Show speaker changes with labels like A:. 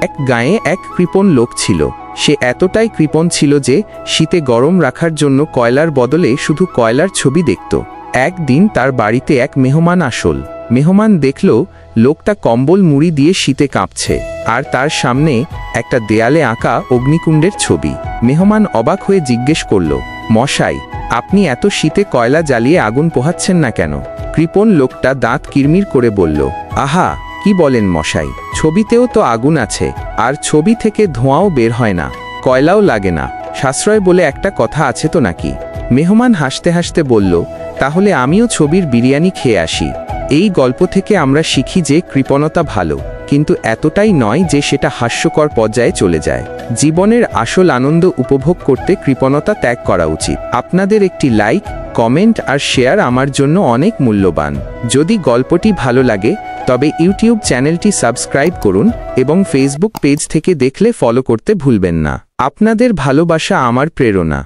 A: এক গাঁয়ে এক কৃপণ লোক ছিল। সে এতটাই কৃপণ ছিল যে শীতে গরম রাখার জন্য কয়লার বদলে শুধু কয়লার ছবি দেখত। একদিন তার বাড়িতে এক মেহমান আসল। মেহমান দেখল লোকটা কম্বল মুড়ি দিয়ে শীতে কাঁপছে, আর তার সামনে একটা দেয়ালে আঁকা অগ্নিকুণ্ডের ছবি। মেহমান অবাক হয়ে জিজ্ঞেস করল, মশাই, আপনি এত শীতে কয়লা জ্বালিয়ে আগুন পোহাচ্ছেন না কেন? কৃপণ লোকটা দাঁত কিরমির করে বলল, আহা, কি বলেন মশাই, ছবিতেও তো আগুন আছে, আর ছবি থেকে ধোঁয়াও বের হয় না, কয়লাও লাগে না, সাশ্রয় বলে একটা কথা আছে তো নাকি? মেহমান হাসতে হাসতে বলল, তাহলে আমিও ছবির বিরিয়ানি খেয়ে আসি। এই গল্প থেকে আমরা শিখি যে কৃপণতা ভালো, কিন্তু এতটাই নয় যে সেটা হাস্যকর পর্যায়ে চলে যায়। জীবনের আসল আনন্দ উপভোগ করতে কৃপণতা ত্যাগ করা উচিত। আপনাদের একটি লাইক, কমেন্ট আর শেয়ার আমার জন্য অনেক মূল্যবান। যদি গল্পটি ভালো লাগে তবে ইউটিউব চ্যানেলটি সাবস্ক্রাইব করুন এবং ফেসবুক পেজ থেকে দেখলে ফলো করতে ভুলবেন না। আপনাদের ভালোবাসা আমার প্রেরণা।